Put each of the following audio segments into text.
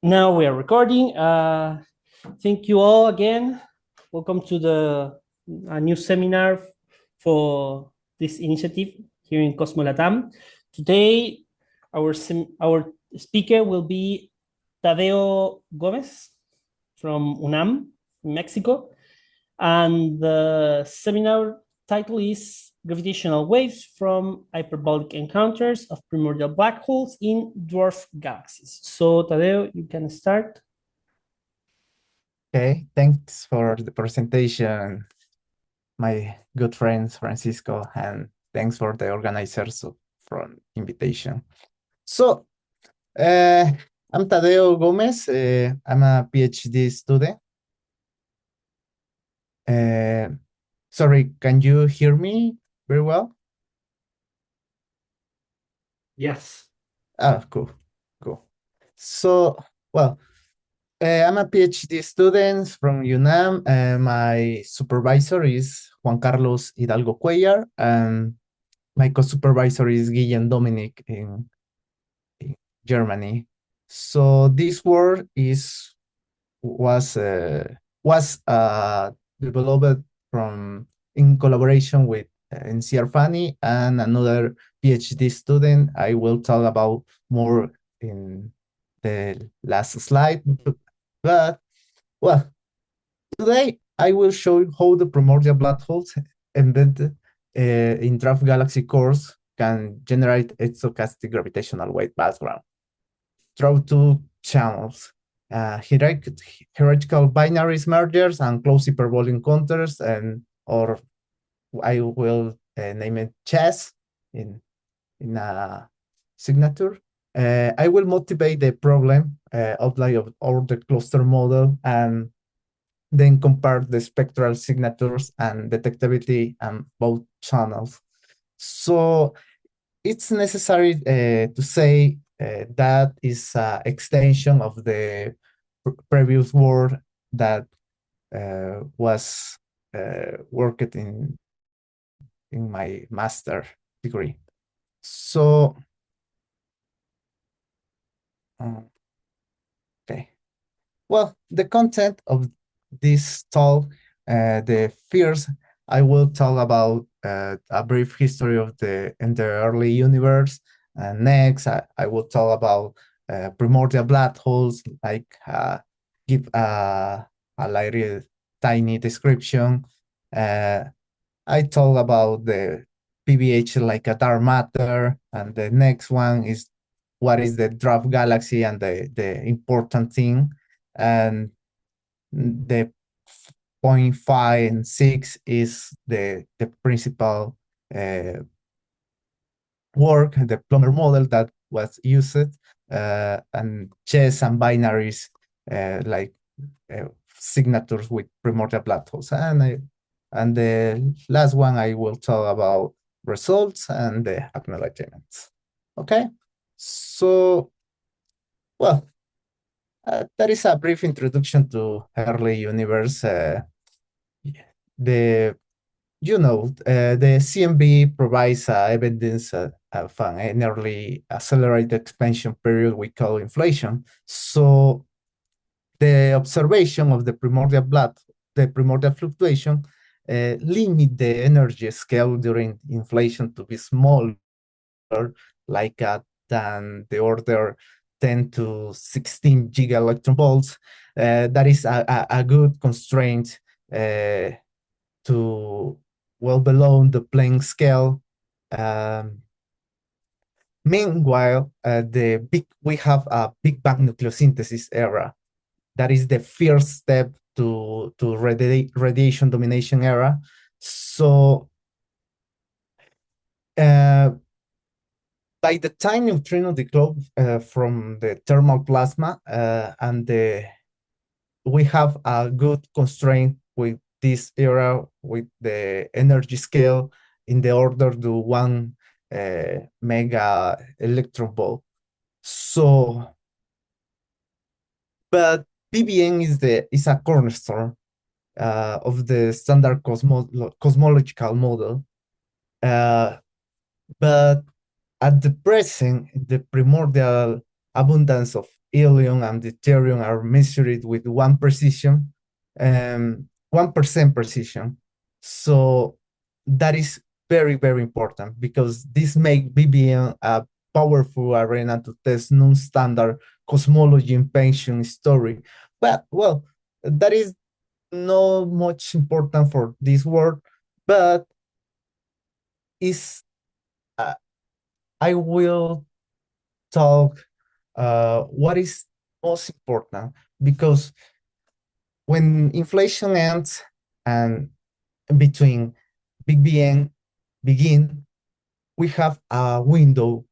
Now we are recording. Thank you all again. Welcome to a new seminar for this initiative here in CosmoLATAM. Today, our speaker will be Tadeo Gómez from UNAM, Mexico. And the seminar title is Gravitational Waves from Hyperbolic Encounters of Primordial Black Holes in Dwarf Galaxies. So, Tadeo, you can start. Okay, thanks for the presentation, my good friends Francisco, and thanks for the organizers for invitation. So, I'm Tadeo Gómez. I'm a PhD student. Sorry, can you hear me very well? Yes. Cool. So, well, I'm a PhD student from UNAM. My supervisor is Juan Carlos Hidalgo Cuellar, and my co-supervisor is Guillem Dominic in Germany. So this work was developed in collaboration with NCR Fanny and another PhD student. I will talk about more in the last slide, but well, today I will show you how the primordial black holes embedded in draft galaxy cores can generate a stochastic gravitational wave background through two channels, hierarchical binaries mergers and close hyperbolic encounters, or I will name it chess in a signature. I will motivate the problem outline of the cluster model and then compare the spectral signatures and detectability on both channels. So it's necessary to say that is an extension of the previous work that was worked in my master degree. So, okay. Well, the content of this talk, the first, I will talk about a brief history of in the early universe. Next, I will talk about primordial black holes, like give a little tiny description. I talk about the PBH like a dark matter, and the next one is what is the dwarf galaxy and the important thing. And the 0.5 and 6 is the principal work, the plumber model that was used, and chess and binaries like signatures with primordial black holes. And the last one I will talk about results and the acknowledgements. Okay, so well, that is a brief introduction to early universe. The the CMB provides evidence of an early accelerated expansion period we call inflation. So the observation of the primordial fluctuation limit the energy scale during inflation to be smaller, like than the order 10 to 16 giga electron volts. That is a good constraint to well below the Planck scale. Meanwhile, we have a Big Bang nucleosynthesis era. That is the first step to radiation domination era. So by the time neutrino decoupled from the thermal plasma, we have a good constraint with this era with the energy scale in the order to 1 mega electron volt. So, but PBN is a cornerstone of the standard cosmological model. But at the present, the primordial abundance of helium and deuterium are measured with 1% precision. So that is very, very important, because this makes BBM a powerful arena to test non-standard cosmology invention story. But, well, that is not much important for this work, but I will talk what is most important, because when inflation ends and between Big Bang begin, we have a window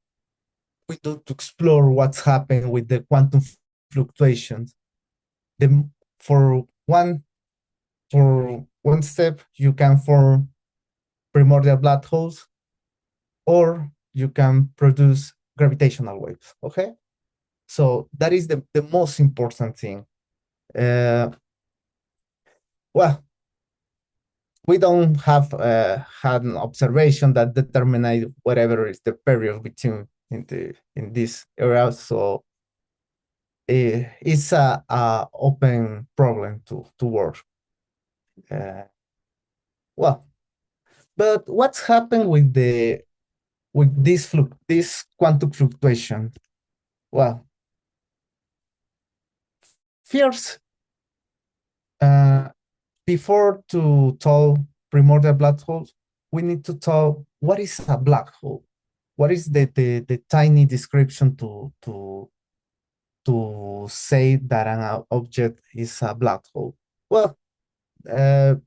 to explore what's happened with the quantum fluctuations. For one step, you can form primordial black holes, or you can produce gravitational waves. Okay, so that is the most important thing. Well, we don't have had an observation that determine whatever is the period between in this area, so it's a open problem to work. Well, but what's happened with this quantum fluctuation? Well, first, before to talk primordial black holes, we need to talk what is a black hole. What is the tiny description to say that an object is a black hole? Well, and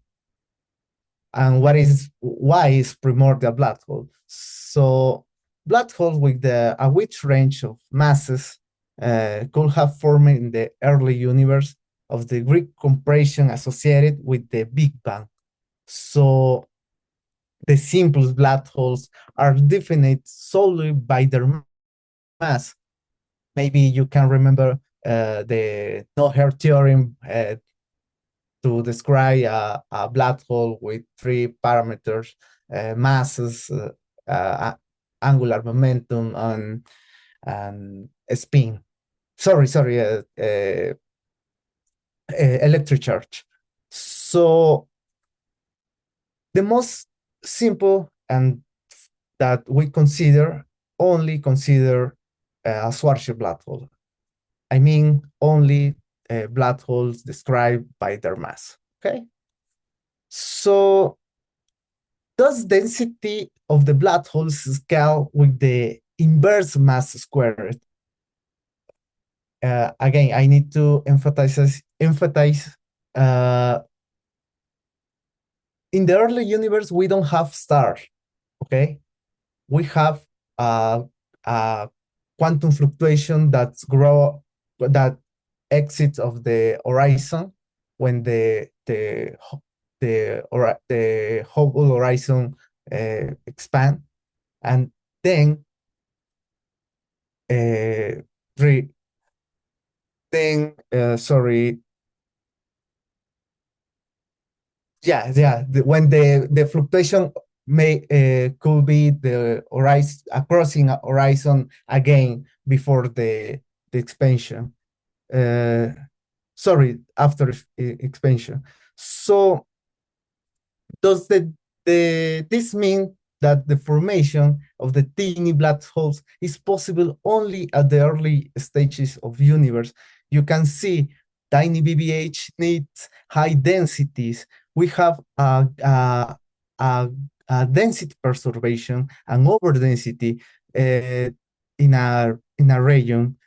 why is primordial black hole? So black holes with a wide range of masses could have formed in the early universe of the Greek compression associated with the Big Bang. So the simplest black holes are defined solely by their mass. Maybe you can remember the Noether theorem to describe a black hole with 3 parameters: masses, angular momentum, and spin. Electric charge. So the most simple and that we only consider a Schwarzschild black hole. I mean, only black holes described by their mass. Okay. So does density of the black holes scale with the inverse mass squared? Again, I need to emphasize in the early universe, we don't have stars, okay? We have a quantum fluctuation that exits of the horizon when the Hubble horizon expand, and then when the fluctuation could be the horizon, crossing a horizon again before the expansion. After expansion. So does this mean that the formation of the tiny black holes is possible only at the early stages of universe? You can see tiny BBH needs high densities. We have a density perturbation and overdensity in a region.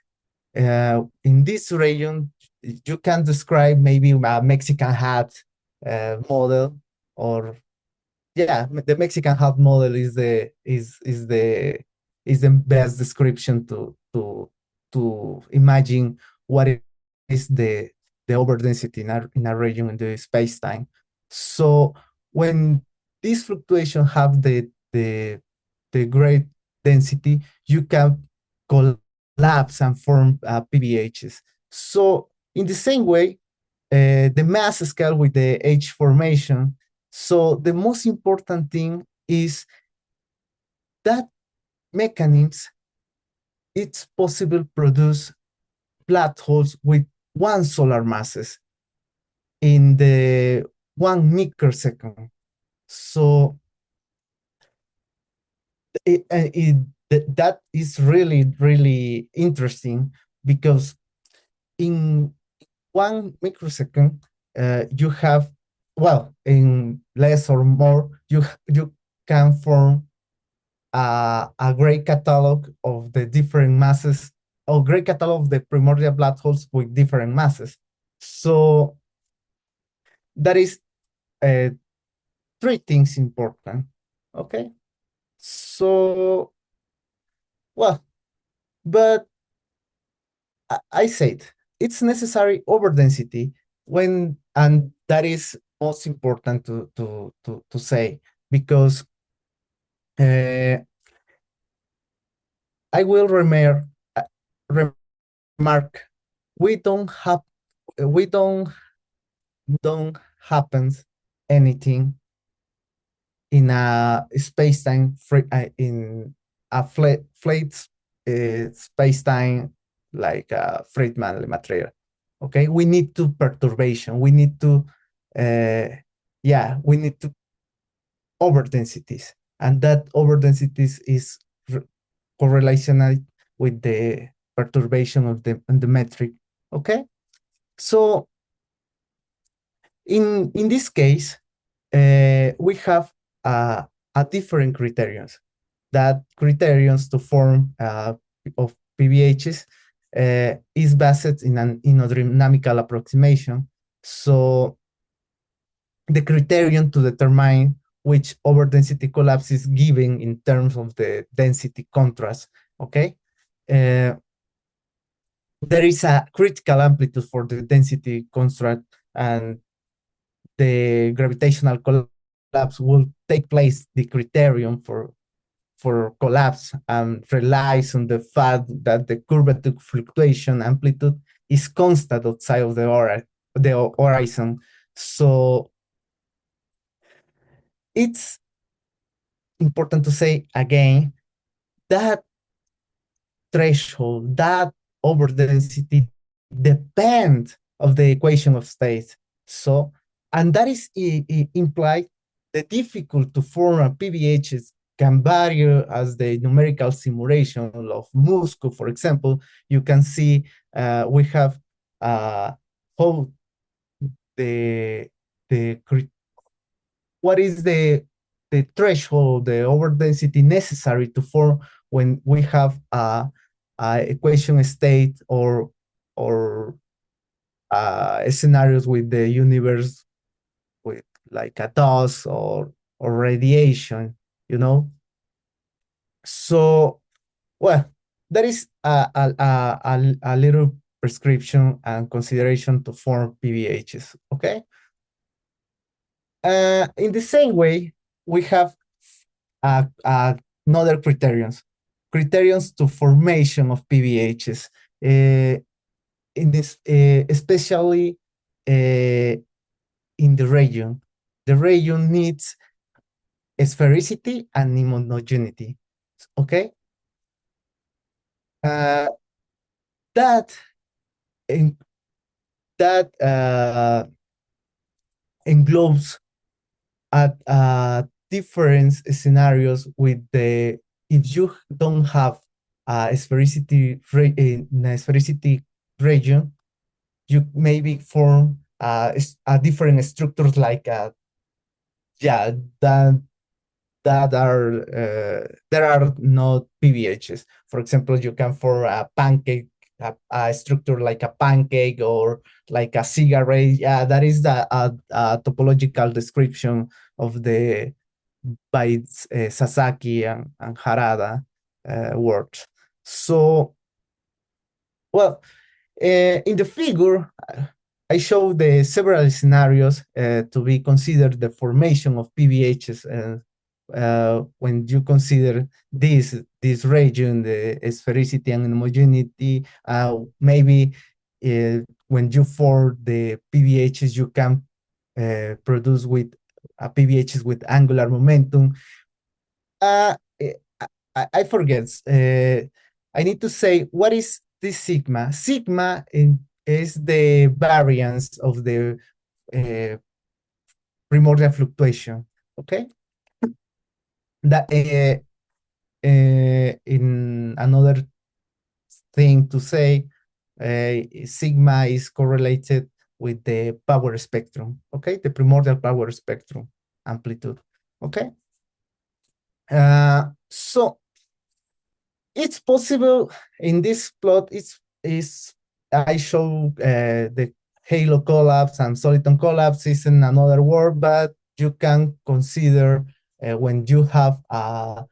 In this region, you can describe maybe a Mexican hat model, or the Mexican hat model is the best description to imagine what is the overdensity in a region in the space-time. So when these fluctuations have the great density, you can collapse and form PBHs. So in the same way, the mass scale with the H formation. So the most important thing is that mechanisms, it's possible produce black holes with one solar masses in the 1 microsecond. So that is really, really interesting, because in 1 microsecond, you have, well, in less or more, you can form a great catalog of the different masses, or great catalog of the primordial black holes with different masses. So that is three things important. Okay. So, well, but I said it's necessary overdensity when, and that is most important to say, because I will remark, we don't have, we don't happens anything in a space-time in a flat space-time like Friedman material. Okay, we need to perturbation. We need to, we need to overdensities, and that overdensities is correlational with the perturbation of the metric. Okay, so in this case, we have a different criterions. That criterions to form of PBHs is based in an inodynamical approximation. So the criterion to determine which overdensity collapse is given in terms of the density contrast, okay? There is a critical amplitude for the density contrast, and the gravitational collapse will take place. The criterion for collapse relies on the fact that the curvature fluctuation amplitude is constant outside of the horizon. So it's important to say again that threshold, that overdensity depends of the equation of states. So, and that is implied the difficult to form a PBHs can vary as the numerical simulation of Musco, for example. You can see we have how the what is the threshold, the overdensity necessary to form when we have a equation state or scenarios with the universe with like a dust or radiation, you know. So, well, that is a little prescription and consideration to form PBHs, okay? In the same way, we have another criterions to formation of PBHs. In this, especially in the region. The region needs sphericity and homogeneity. Okay? That englobes at different scenarios with the, if you don't have a sphericity region, you maybe form a different structures like that are there are no PBHs. For example, you can form a pancake, a structure like a pancake or like a cigarette. Yeah, that is the topological description of the by Sasaki and Harada works. So, well, in the figure, I show the several scenarios to be considered the formation of PBHs when you consider this region, the sphericity and homogeneity. Maybe when you form the PBHs, you can produce with PBHs with angular momentum. I forget. I need to say what is this sigma? Sigma is the variance of the primordial fluctuation. Okay, that in another thing to say, sigma is correlated with the power spectrum. Okay, the primordial power spectrum amplitude. Okay, so it's possible in this plot. Is I show the halo collapse and soliton collapse is in another word, but you can consider when you have a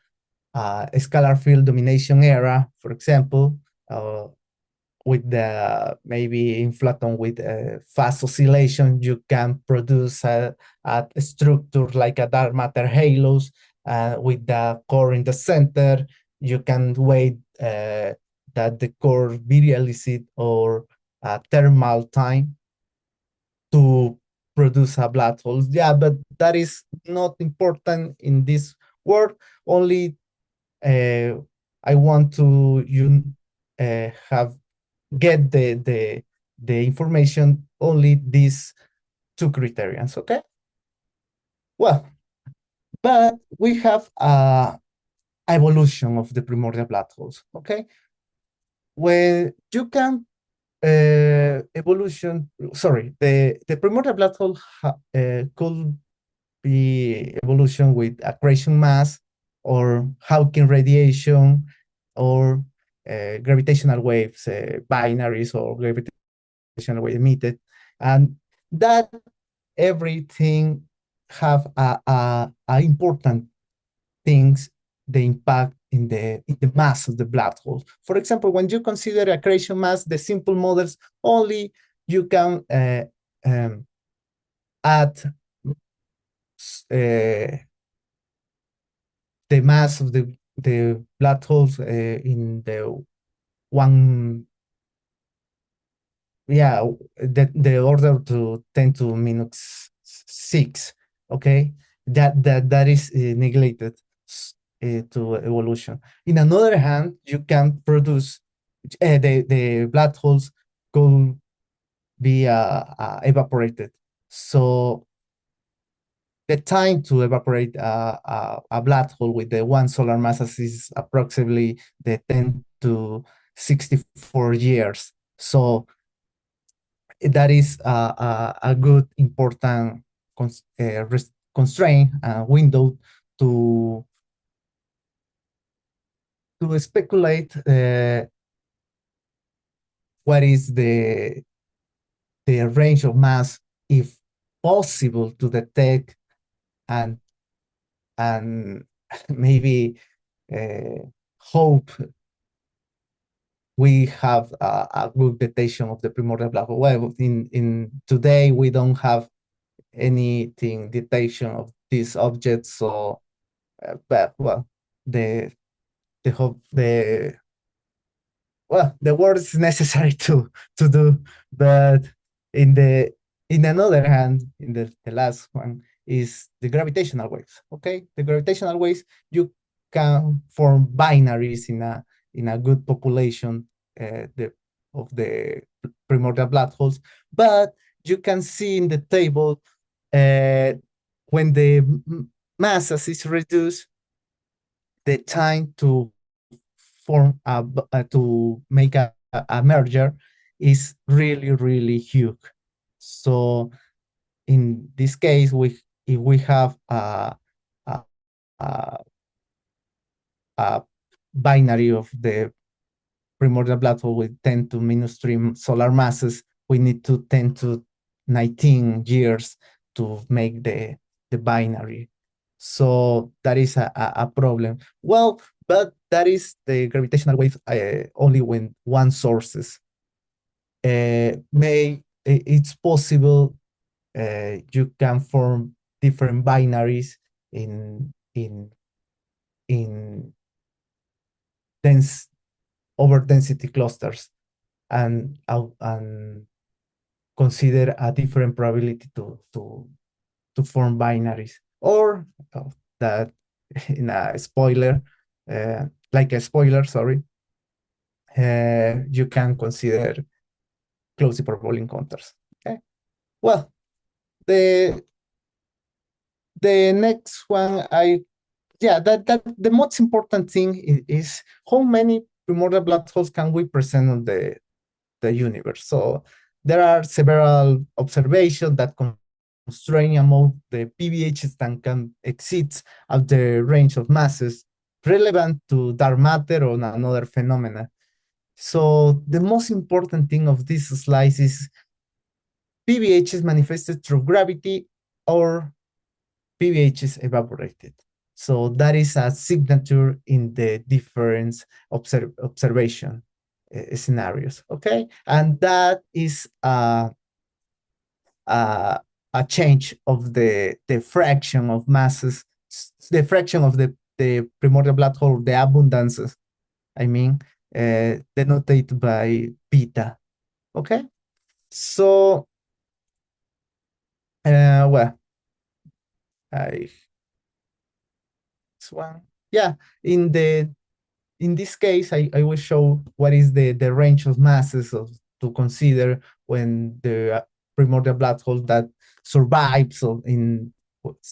scalar field domination era, for example, with the maybe in Flaton with fast oscillation, you can produce a structure like a dark matter halos with the core in the center. You can wait that the core virialized or thermal time to produce a black hole. Yeah, but that is not important in this work. Only I want to have get the information only these two criterions. Okay. Well, but we have a evolution of the primordial black holes. Okay, when you can evolution. Sorry, the primordial black hole could be evolution with accretion mass or Hawking radiation or gravitational waves, binaries or gravitational wave emitted, and that everything have a important things the impact in the mass of the black hole. For example, when you consider accretion mass, the simple models only you can add the mass of the black holes in the one, yeah, the order to 10 to minus 6. Okay, that is neglected to evolution. In another hand, you can produce the black holes could be evaporated. So the time to evaporate a black hole with the one solar mass is approximately the 10 to 64 years. So that is a good important constraint window to speculate what is the range of mass if possible to detect and maybe hope we have a good detection of the primordial black hole. Well, in today we don't have anything detection of these objects, so but well, the hope the word is necessary to do, but in another hand, in the last one is the gravitational waves. Okay, the gravitational waves, you can form binaries in a good population of the primordial black holes, but you can see in the table when the masses is reduced, the time to form to make a merger is really huge. So in this case, if we have a, a binary of the primordial black hole with 10 to minus 3 solar masses, we need to 10 to 19 years to make the binary. So that is a problem. Well, but that is the gravitational wave only when one sources. It's possible you can form different binaries in dense over density clusters and consider a different probability to form binaries, or that in a spoiler, like a spoiler, sorry, you can consider close hyperbolic encounters. Okay. Well, the next one, that the most important thing is how many primordial black holes can we present on the universe. So there are several observations that constrain among the PBHs that can exist at the range of masses relevant to dark matter or another phenomena. So the most important thing of this slice is PBH is manifested through gravity or PBH is evaporated. So that is a signature in the different observation scenarios, okay? And that is a change of the fraction of masses, the fraction of the primordial black hole, the abundances, I mean, denoted by beta, okay? So, well, this one, yeah, in this case, I will show what is the range of masses to consider when the primordial black hole that survives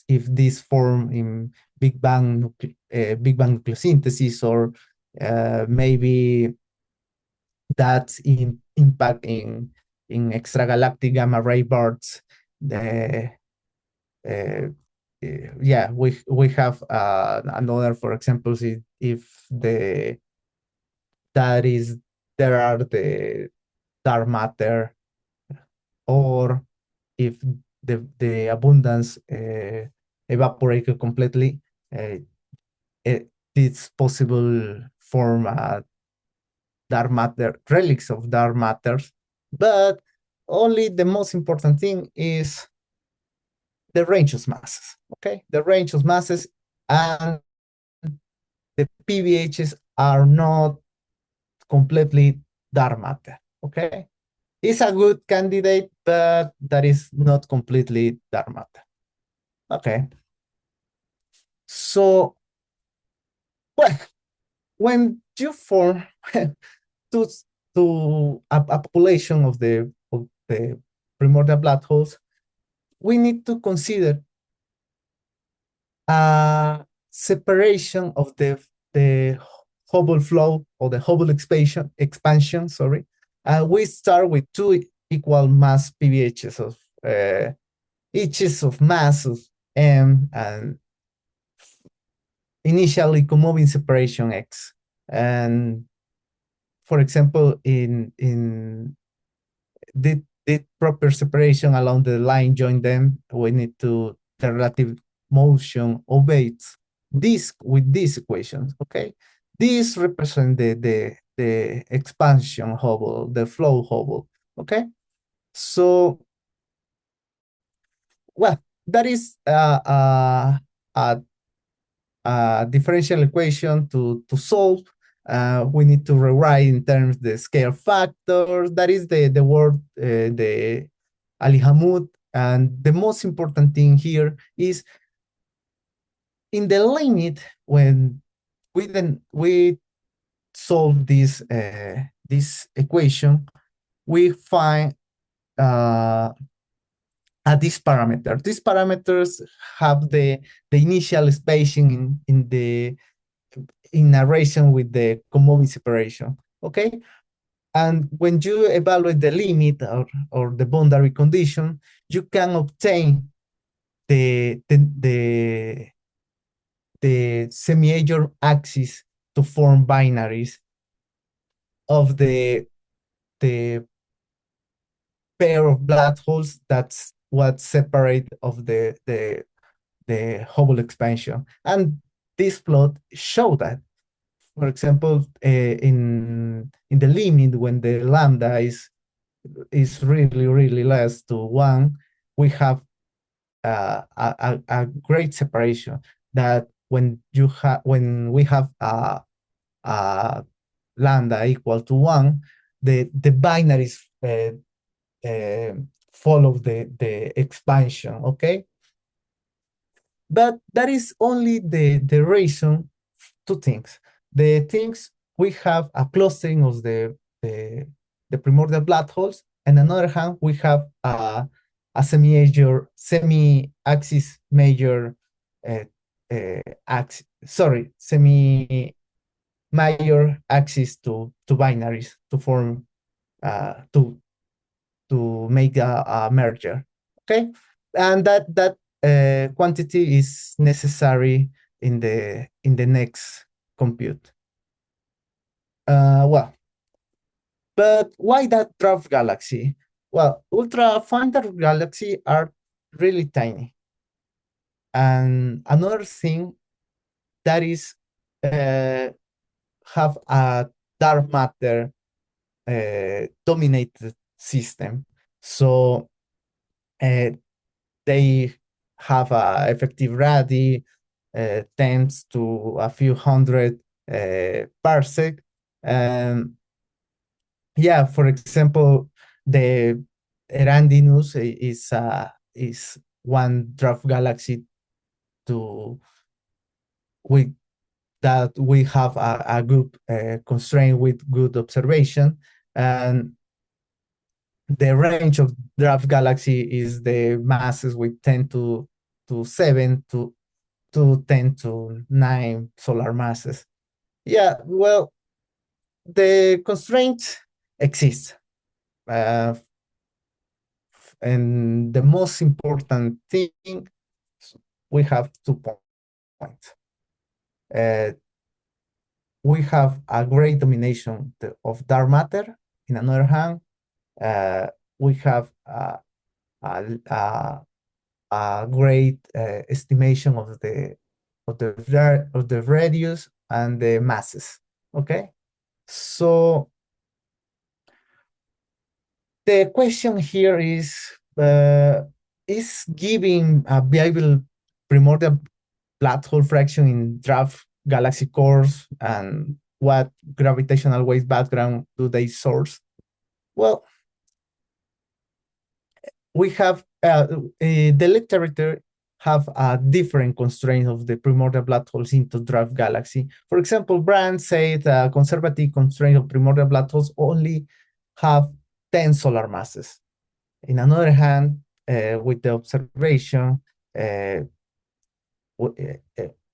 if this form in Big Bang nucleosynthesis, or maybe that's impact in extragalactic gamma ray bursts. Yeah, we have another, for example, if there are the dark matter, or if the abundance evaporated completely, it's possible form dark matter, relics of dark matters, but only the most important thing is the range of masses, okay? The range of masses, and the PBHs are not completely dark matter, okay? It's a good candidate, but that is not completely dark matter. Okay. So, well, when you form to a population of the primordial black holes, we need to consider a separation of the Hubble flow or the Hubble expansion. Sorry, we start with two equal mass PBHs of each of mass of m and initially co-moving separation x. And for example, in the proper separation along the line join them, we need to the relative motion obeys this with these equations. Okay, these represent the expansion Hubble, the flow Hubble. Okay, so well, that is a differential equation to solve. We need to rewrite in terms the scale factors. That is the word, the Alihamud. And the most important thing here is in the limit, when we solve this equation, we find this parameter. These parameters have the initial spacing in relation with the co-moving separation. Okay, and when you evaluate the limit or the boundary condition, you can obtain the semi-major axis to form binaries of the pair of black holes. That's what separate of the Hubble expansion. And this plot show that. For example, in the limit, when the lambda is really less to 1, we have a great separation. That when we have a lambda equal to 1, the binaries follow the expansion. Okay, but that is only the reason. Two things. The things we have a clustering of the primordial black holes, and on the other hand, we have a semi-axis major semi-major axis to binaries to form to make a merger. Okay, and that quantity is necessary in the next compute. Well, but why that dwarf galaxy? Well, ultra fine dwarf galaxy are really tiny. And another thing that is have a dark matter dominated system. So they have a effective radii tends to a few hundred parsec. Yeah, for example, the Erandinus is one dwarf galaxy to with that we have a good constraint with good observation, and the range of dwarf galaxy is the masses with 10 to 7 to 10 to 9 solar masses. Yeah, well, the constraints exist. And the most important thing, we have 2 points. We have a great domination of dark matter. In another hand, we have a great estimation of the radius and the masses. Okay, so the question here is giving a viable primordial black hole fraction in dwarf galaxy cores, and what gravitational wave background do they source? Well, we have the literature have a different constraint of the primordial black holes into dwarf galaxy. For example, Brand said a conservative constraint of primordial black holes only have 10 solar masses. In another hand, with the observation,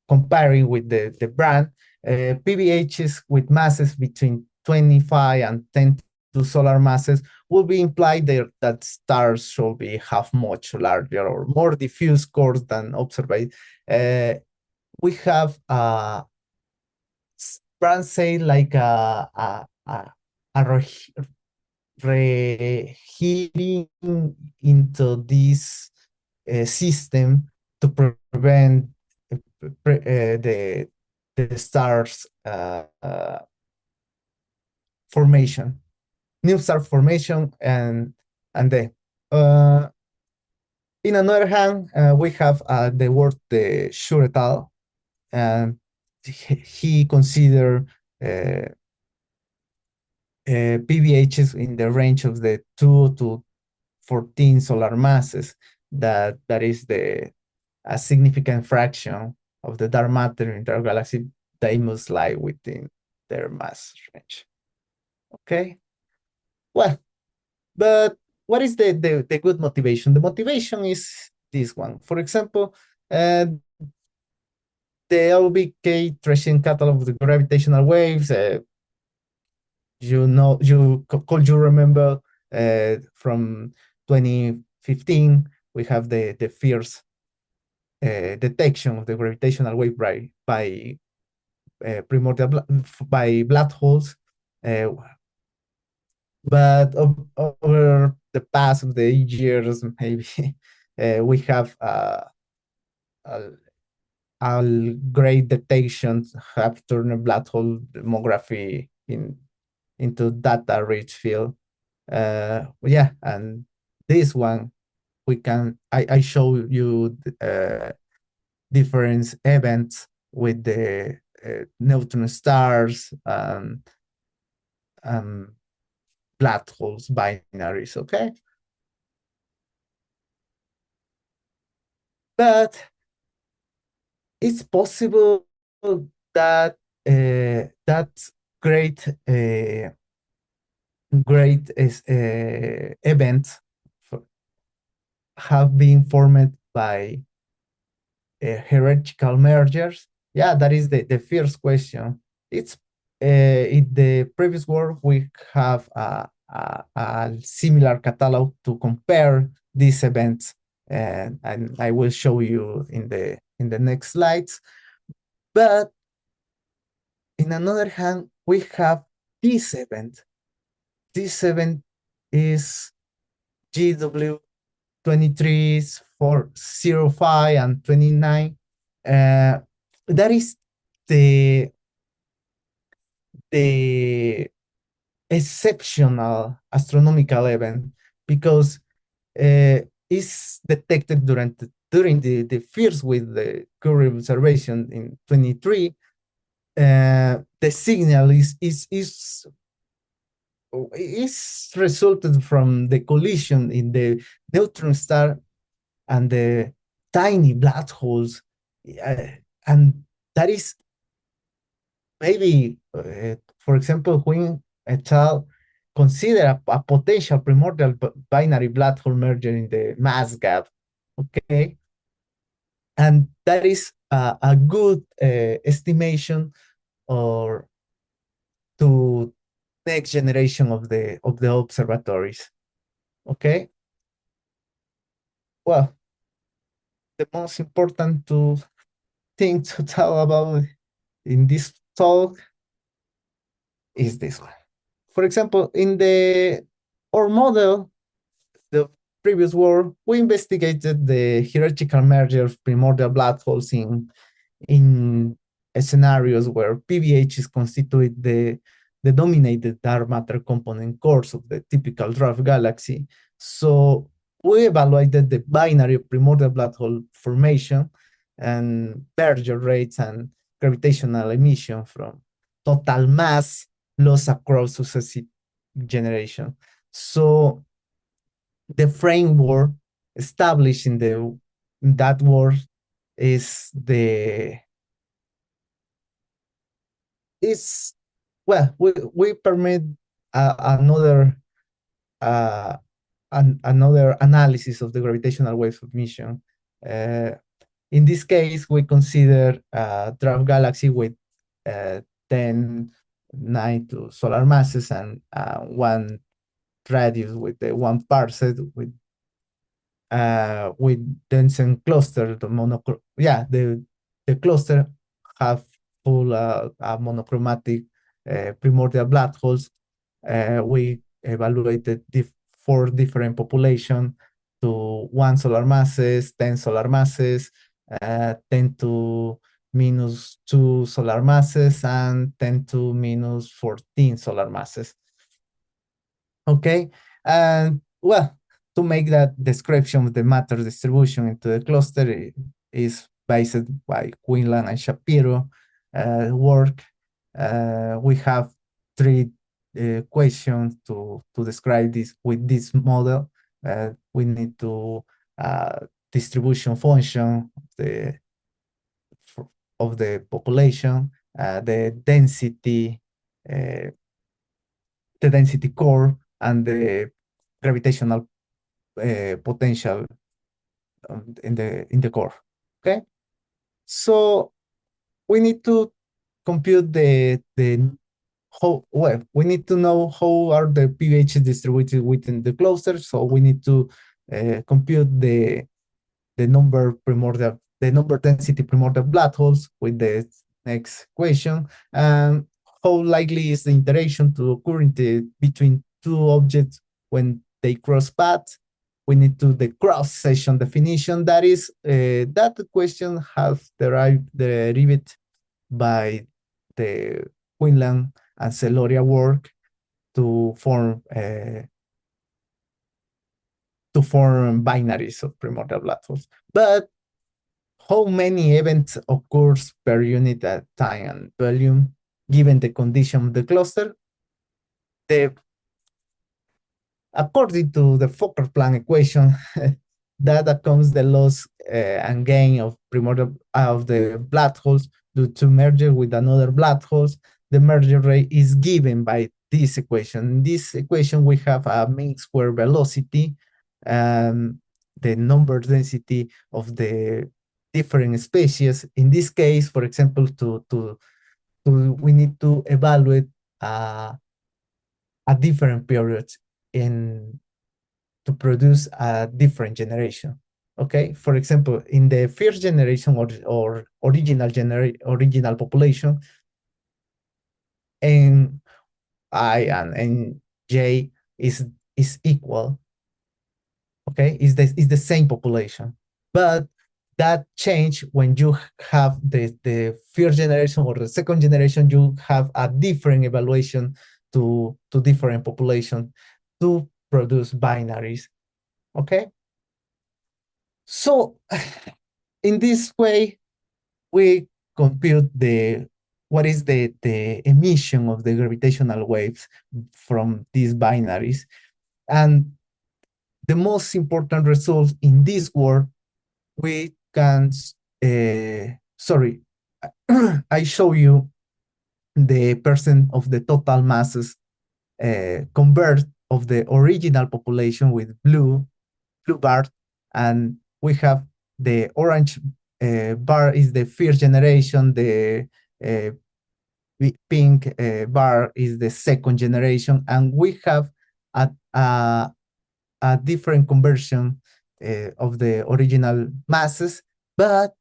comparing with the Brand, PBHs with masses between 25 and 10 to solar masses will be implied that stars should be have much larger or more diffuse cores than observed. We have Brand say like a reheating into this system to prevent the stars formation, new star formation, and then in another hand, we have the work the Shure et al. And he considered PBHs in the range of the 2 to 14 solar masses. That is a significant fraction of the dark matter in our galaxy. They must lie within their mass range. Okay. Well, but what is the good motivation? The motivation is this one. For example, the LBK tracing catalog of the gravitational waves. Could you remember from 2015, we have the first detection of the gravitational wave by primordial by black holes. But over the past of the years, maybe we have a great detection have turned black hole demography into data-rich field. Yeah, and this one I show you different events with the neutron stars black holes binaries. Okay, but it's possible that great events have been formed by hierarchical mergers? Yeah, that is the first question. It's in the previous work we have a similar catalog to compare these events, and I will show you in the next slides. But in another hand, we have this event. This event is GW 23, 405, and 29. That is the exceptional astronomical event because it's detected during the first with the Curie observation in 23. The signal is resulted from the collision in the neutron star and the tiny black holes, and that is maybe, for example, when a child consider a potential primordial binary black hole merger in the mass gap, okay, and that is a good estimation or to next generation of the observatories. Okay. Well, the most important thing to talk about in this talk is this one. For example, in our model, the previous work, we investigated the hierarchical merger of primordial black holes in scenarios where PBH is constituted the dominated dark matter component cores of the typical dwarf galaxy. So we evaluated the binary primordial black hole formation and merger rates and gravitational emission from total mass loss across successive generation. So the framework established in that work is well, we permit another another analysis of the gravitational wave of emission. In this case, we consider a dwarf galaxy with 10 9 to solar masses and one radius with the 1 parsec with dense cluster. The cluster have full monochromatic primordial black holes. We evaluated 4 different populations to 1 solar masses, 10 solar masses, 10 to minus 2 solar masses, and 10 to minus 14 solar masses. Okay, and well, to make that description of the matter distribution into the cluster is based by Quinlan and Shapiro work. We have 3 equations to describe this with this model. We need to distribution function of the population, the density core, and the gravitational potential in the core. Okay, so we need to compute we need to know how are the pH distributed within the cluster. So we need to compute the number density primordial black holes with the next equation, and how likely is the interaction to occur between 2 objects when they cross paths. We need to the cross section definition. That is that question has derived by the Quinlan and Celoria work to form binaries of primordial black holes. But how many events occurs per unit at time and volume given the condition of the cluster? According to the Fokker-Planck equation, that accounts the loss and gain of primordial of the black holes due to merger with another black holes. the merger rate is given by this equation. In this equation, we have a mean square velocity, the number density of the different species. In this case, for example, we need to evaluate a different period in to produce a different generation. Okay, for example, in the first generation or original population, and I and J is equal. Okay, is the same population, but that change when you have the first generation or the second generation, you have a different evaluation to different population to produce binaries. Okay, so in this way we compute what is the emission of the gravitational waves from these binaries. And the most important result in this work, we can, sorry, I show you the percent of the total masses convert of the original population with blue bar, and we have the orange bar is the first generation, the uh, pink bar is the second generation, and we have a different conversion of the original masses, but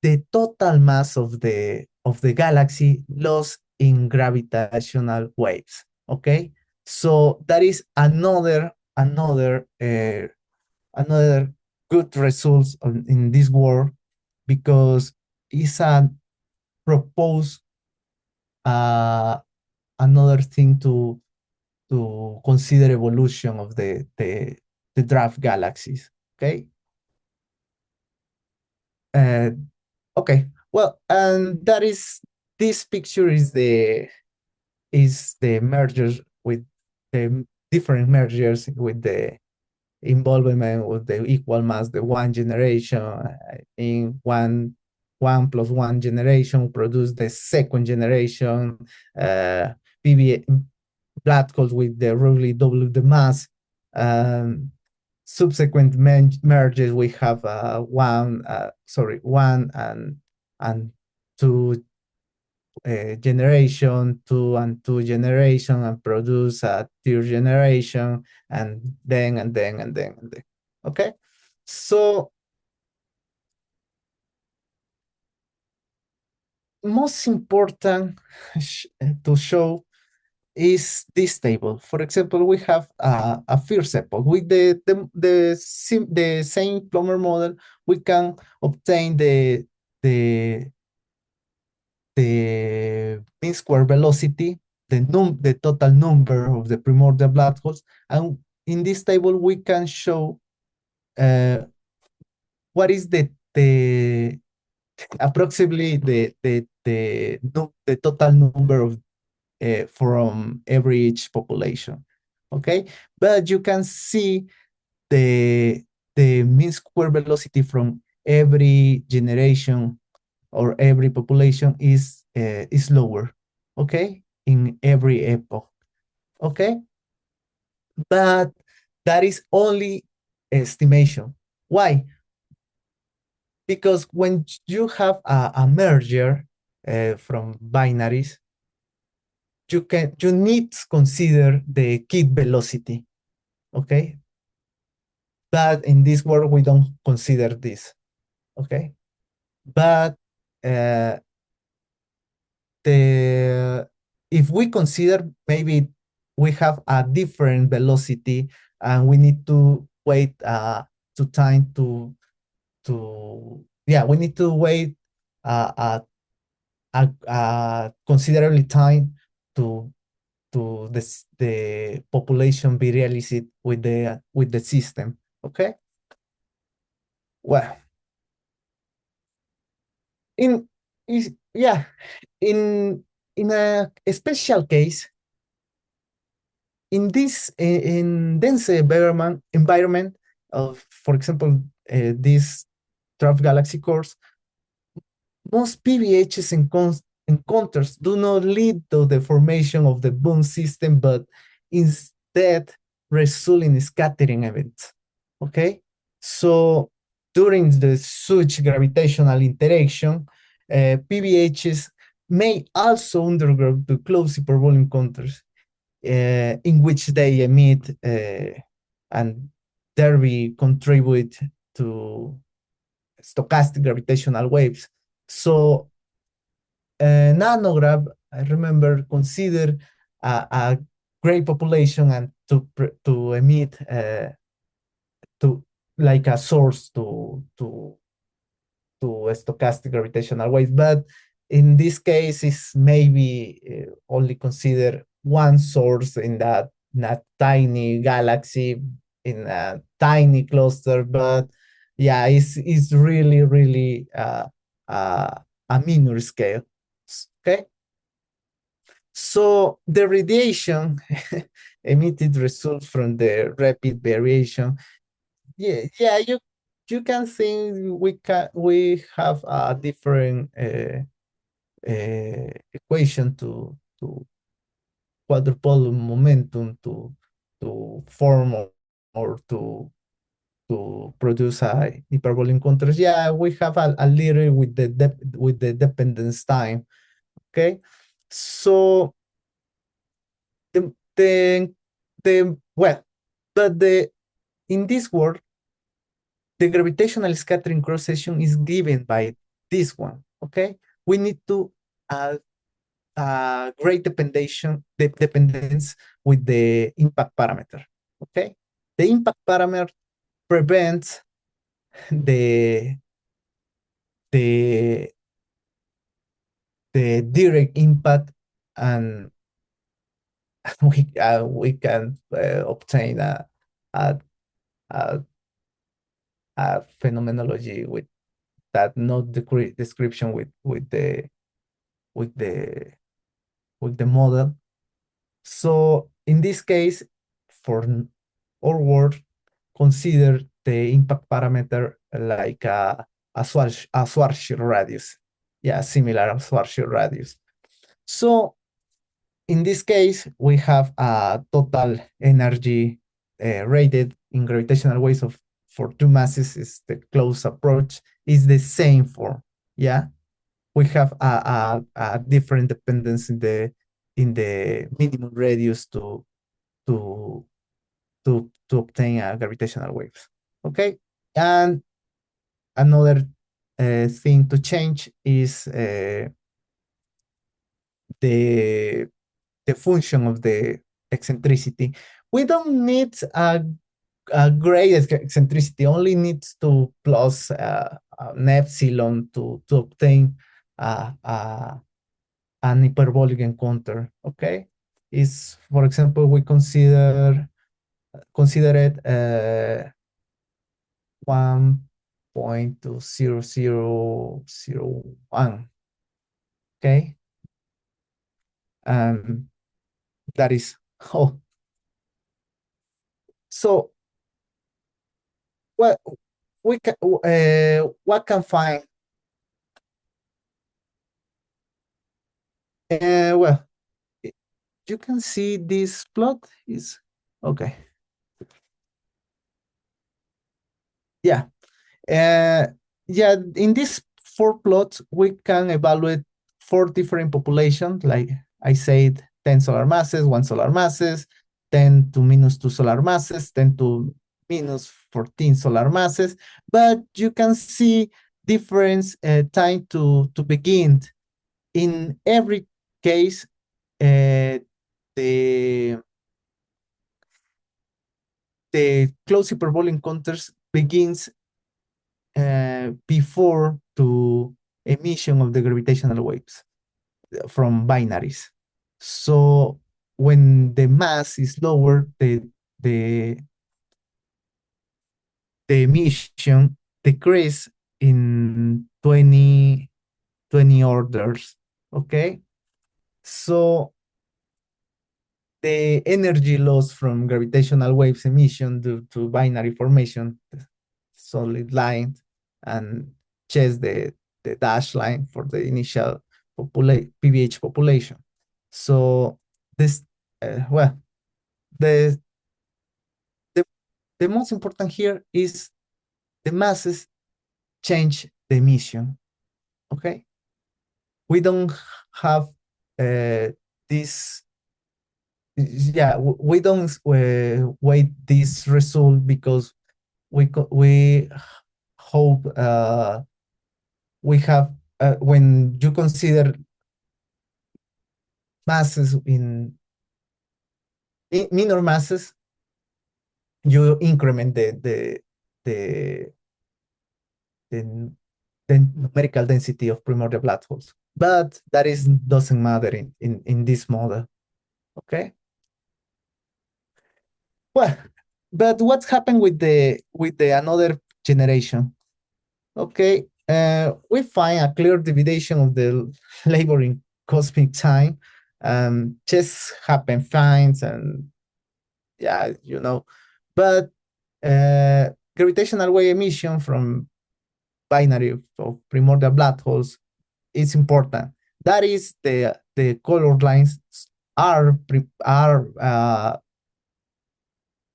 the total mass of the galaxy lost in gravitational waves. Okay, so that is another good results in this work, because it's a propose another thing to consider evolution of the draft galaxies. Okay. Okay. Well, and that is this picture is the mergers with the different mergers with the involvement with the equal mass, the one generation. In one plus one generation produce the second generation PV black holes with the roughly double the mass. Subsequent merges, we have one and two generation, two and two generation, and produce a third generation, and then. Okay, so most important to show is this table. For example, we have a first epoch with the same Plummer model. We can obtain the mean square velocity, the total number of the primordial black holes, and in this table we can show what is the approximately the total number of from every each population. Okay, but you can see the mean square velocity from every generation or every population is lower. Okay, in every epoch. Okay, but that is only estimation. Why? Because when you have a merger from binaries, you need to consider the kit velocity. Okay, but in this world we don't consider this. Okay, but if we consider, maybe we have a different velocity and we need to wait to time to we need to wait considerably time to the population be realized with the system. Okay, well, in in a special case, in this in dense environment of, for example, this dwarf galaxy cores, most PVHs encounters do not lead to the formation of the boom system, but instead result in scattering events. Okay, so during the such gravitational interaction, PBHs may also undergo the close hyperbolic encounters, in which they emit and thereby contribute to stochastic gravitational waves. So nanograv, I remember, consider a great population and to emit to like a source to stochastic gravitational waves. But in this case, it's maybe only consider one source in that tiny galaxy, in a tiny cluster. But yeah, it's really, really a minor scale. Okay. So the radiation emitted results from the rapid variation. Yeah, you can think we have a different equation to quadrupole momentum to form or to produce a hyperbolic encounters. Yeah, we have a little with the dependence time. Okay, so the well, but the in this world, the gravitational scattering cross section is given by this one. Okay, we need to great dependence with the impact parameter. Okay, the impact parameter prevents the the the direct impact, and we can obtain a, a a phenomenology with that not the description with the model. So in this case, for our world, consider the impact parameter like a Schwarzschild radius. Yeah, similar to Schwarzschild radius. So in this case, we have a total energy rated in gravitational waves of for two masses. Is the close approach is the same form. Yeah, we have a different dependence in the minimum radius to obtain a gravitational waves. Okay, and another thing to change is the function of the eccentricity. We don't need a great eccentricity, only needs to plus an epsilon to obtain an hyperbolic encounter. Okay, is, for example, we consider it 1.0001. Okay, that is oh. So what we can what can find well, you can see this plot is okay. Yeah, yeah. In this four plots, we can evaluate four different populations. Like I said, 10 solar masses, 1 solar masses, 10 to minus 2 solar masses, 10 to minus 14 solar masses. But you can see difference time to begin. In every case, the close hyperbolic encounters begins before the emission of the gravitational waves from binaries. So when the mass is lower, the emission decrease in 20 orders. Okay, so the energy loss from gravitational waves emission due to binary formation, solid line, and chase the dash line for the initial PBH population. So this, well, the, the the most important here is the masses change the emission. Okay, we don't have this. Yeah, we don't wait this result because we hope we have when you consider masses in minor masses, you increment the the, the numerical density of primordial black holes. But that doesn't matter in this model. Okay. Well, but what's happened with the another generation? Okay, we find a clear division of the labor in cosmic time. Just happen finds and yeah, but gravitational wave emission from binary of primordial black holes is important. That is the color lines are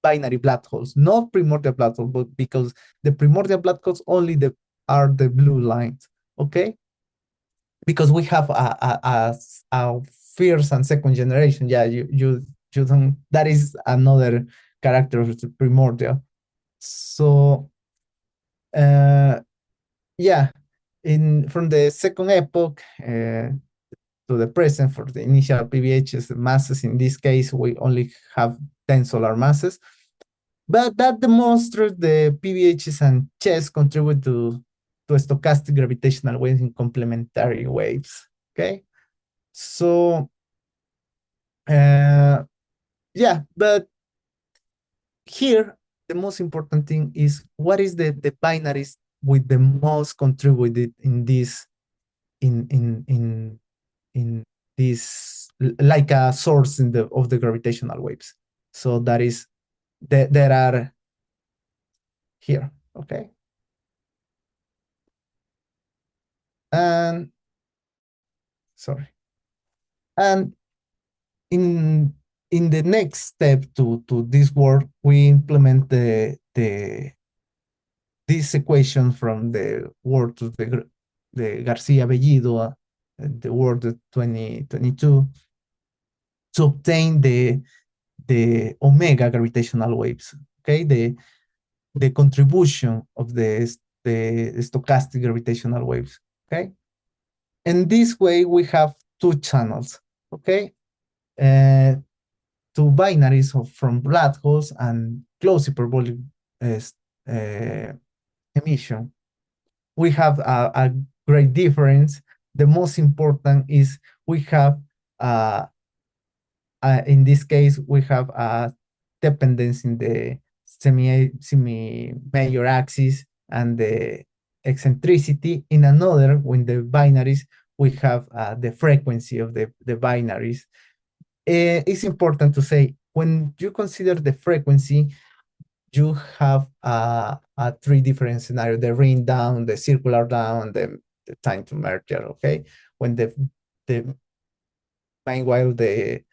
binary black holes, not primordial black holes, but because the primordial black holes only are the blue lines, okay? Because we have a first and second generation. Yeah, you don't. That is another character of the primordial. So, yeah, from the second epoch to the present for the initial PBHs masses, in this case, we only have 10 solar masses. But that demonstrates the PBHs and chess contribute to stochastic gravitational waves in complementary waves. Okay, so yeah, but here the most important thing is what is the binaries with the most contributed in this in this like a source of the gravitational waves. So that is there are here. Okay. And sorry. And in the next step to this work, we implement this equation from the work to the Garcia Bellido, the work of 2022, to obtain the omega gravitational waves. Okay, the contribution of the stochastic gravitational waves. Okay, and this way we have two channels. Okay, two binaries from black holes and close hyperbolic emission. We have a great difference. The most important is we have, in this case, we have a dependence in the semi-major axis and the eccentricity. In another, when the binaries, we have the frequency of the binaries. It's important to say, when you consider the frequency, you have a three different scenarios: the ring down, the circular down, the time to merger. Okay, when the while the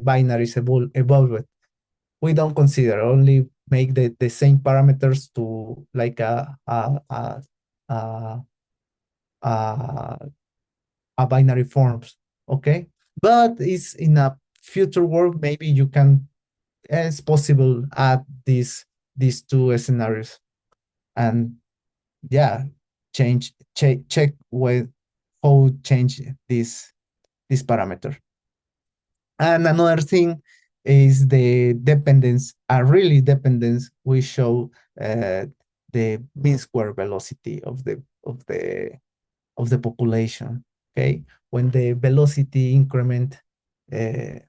binaries evolved, we don't consider, only make the same parameters to like a, a binary forms. Okay, but it's in a future work, maybe you can, it's possible, add these two scenarios and yeah, check with how change this parameter. And another thing is the dependence, a really dependence. We show the mean square velocity of the population. Okay, when the velocity increment, the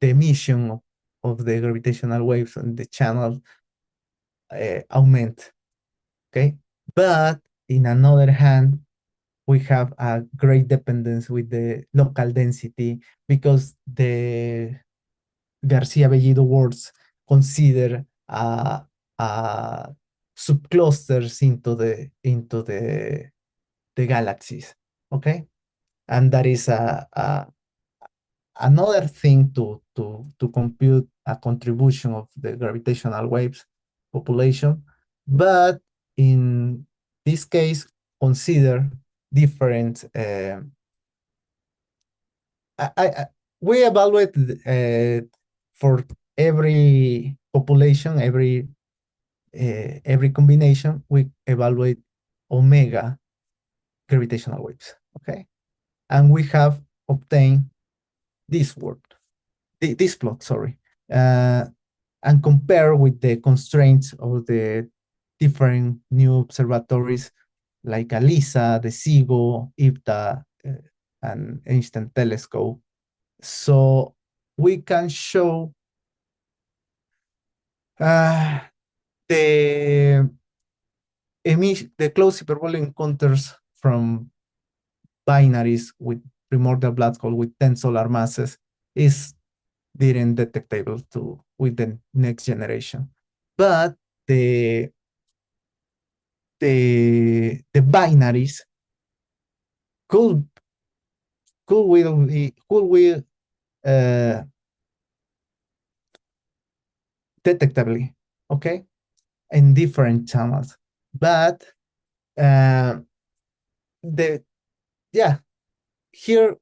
emission of the gravitational waves on the channel augment. Okay, but in another hand, we have a great dependence with the local density, because the Garcia Bellido words consider subclusters into the the galaxies. Okay, and that is another thing to compute a contribution of the gravitational waves population, but in this case, consider different. We evaluate for every population, every combination, we evaluate omega gravitational waves. Okay, and we have obtained this word, this plot, sorry, and compare with the constraints of the different new observatories like ALISA, the SIGO, IPTA, and Einstein Telescope. So we can show the the close hyperbolic encounters from binaries with primordial black hole with 10 solar masses is didn't detectable to with the next generation. But the the binaries could will detectably, okay, in different channels. But the yeah, here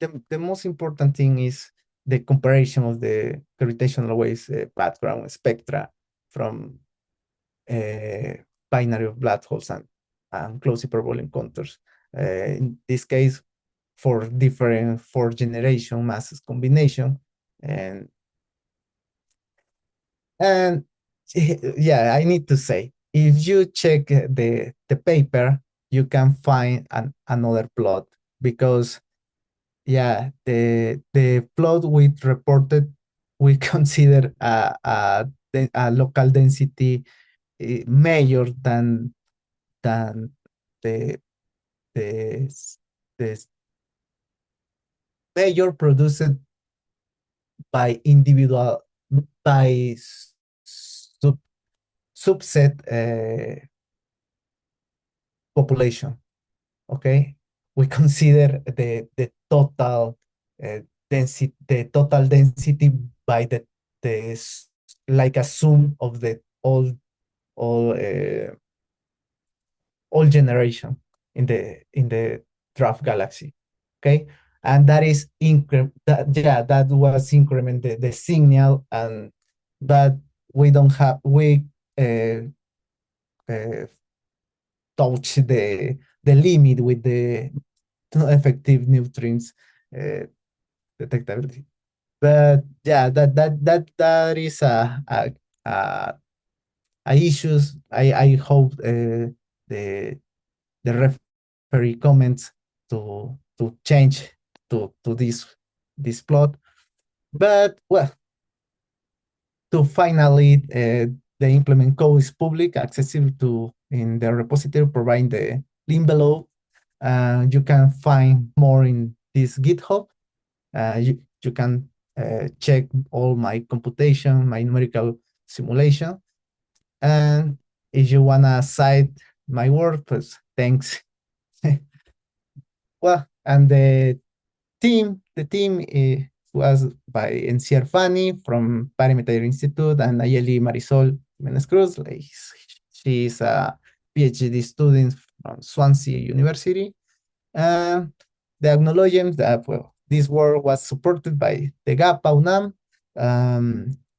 the most important thing is the comparison of the gravitational waves background spectra from binary of black holes and close hyperbolic encounters. In this case, for different fourth generation masses combination, and and yeah, I need to say, if you check the paper, you can find another plot, because yeah, the plot we reported, we consider a local density major than the the the major produced by individual, by subset population. Okay, we consider the total density, by the like a sum of the all all generation in the draft galaxy. Okay, and that is that was increment the signal, and but we don't have we uh, touch the limit with the effective neutrons uh, detectability. But yeah, that is a, a issues. I hope the the referee comments to change to this plot. But well, to finally the implement code is public, accessible to in the repository, providing the link below. You can find more in this GitHub. You can check all my computation, my numerical simulation. And if you wanna cite my work, pues thanks. Well, and the team was by NCR Fanny from Parameter Institute, and Nayeli Marisol Jimenez Cruz. Like, she's a PhD student from Swansea University. The acknowledgement that, well, this work was supported by the GAPA UNAM,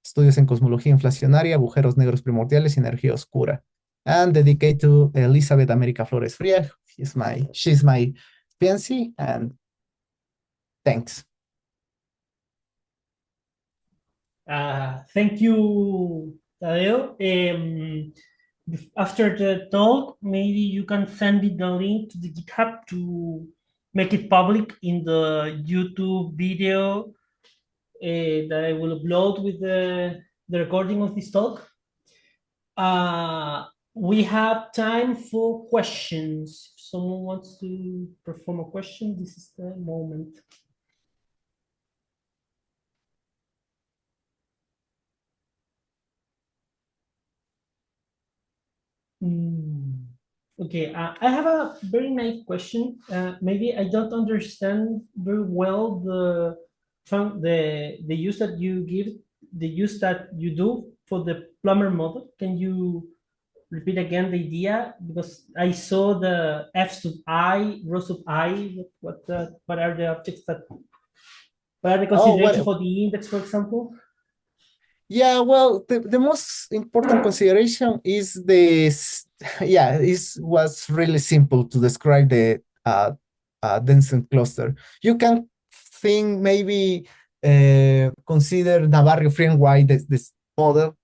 estudios en cosmología inflacionaria, agujeros negros primordiales y energía oscura, and dedicated to Elizabeth America Flores Fria. She's my fiancée, and thanks. Thank you, Tadeo. After the talk, maybe you can send me the link to the GitHub to make it public in the YouTube video that I will upload with the recording of this talk. We have time for questions. If someone wants to perform a question, this is the moment. Okay, I have a very naive question. Maybe I don't understand very well the use that you give, the use that you do for the plumber model. Can you repeat again the idea? Because I saw the f sub I, rho sub I. What are the objects that? What are the Oh, considerations for the index, for example? yeah, well, the most important consideration is this. Yeah, is was really simple to describe the density cluster. You can think maybe consider Navarro free and wide this model,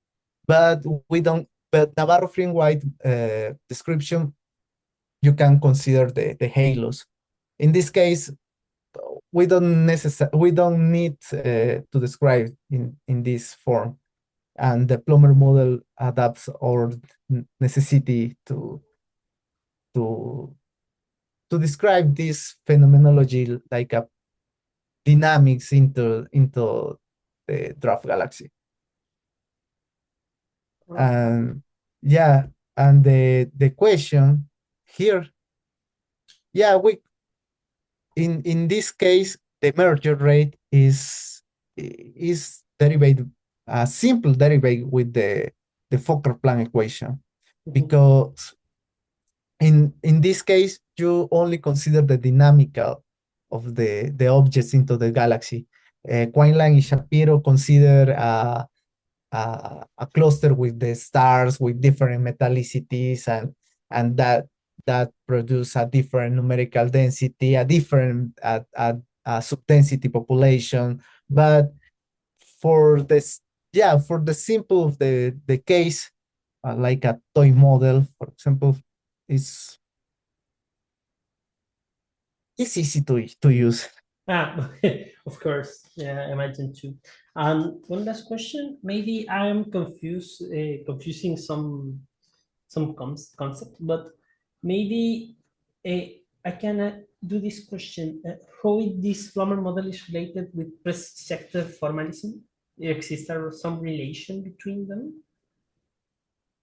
but we don't. But Navarro free and wide description, you can consider the halos. In this case, we don't need to describe in this form, and the plumber model adapts our necessity to to describe this phenomenology like a dynamics into the dwarf galaxy. And yeah, and the question here, yeah, we in this case the merger rate is derived a simple derivative with the Fokker-Planck equation, because in this case you only consider the dynamical of the objects into the galaxy. Quinlan and Shapiro consider a cluster with the stars with different metallicities, and that produce a different numerical density, a different a subdensity population. But for this, yeah, for the simple of the case, like a toy model, for example, is it's easy to use. Ah, of course. Yeah, I imagine too. One last question. Maybe I'm confusing some concept, but maybe I can do this question. How this plumber model is related with projector formalism? Exists there some relation between them?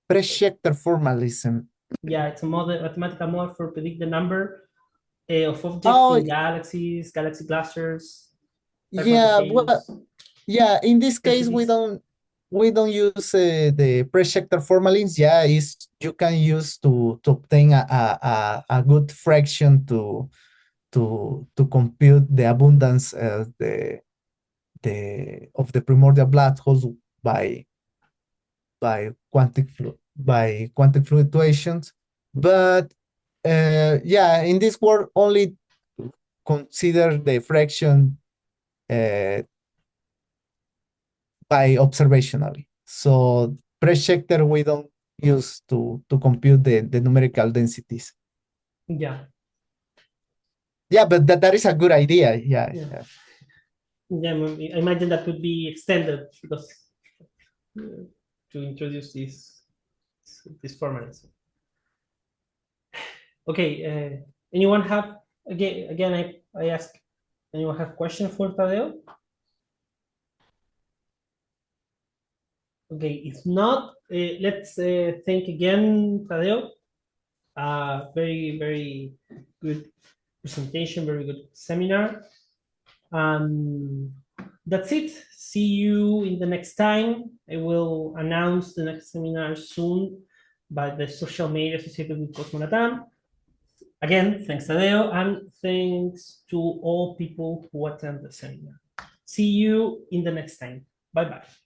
Projector formalism. Yeah, it's a model, mathematical model for predict the number of objects Oh, in galaxies, galaxy clusters, yeah, hyperbotic well, halos, yeah, in this case densities. we don't use the projector formalins. Yeah, is you can use to obtain a good fraction to compute the abundance the of the primordial black holes by by quantum fluctuations. But yeah, in this world only consider the fraction uh, by observationally. So projector we don't use to compute the numerical densities. Yeah, Yeah, but that is a good idea. Yeah, yeah, yeah. yeah. I imagine that could be extended because uh, to introduce this formalism. Okay. Anyone have again? I ask. Anyone have question for Tadeo? Okay. If not, let's thank again Tadeo. Very good presentation. Very good seminar. That's it. See you in the next time. I will announce the next seminar soon by the social media associated with CosmoLATAM. Again, thanks Tadeo, and thanks to all people who attend the seminar. See you in the next time. Bye bye.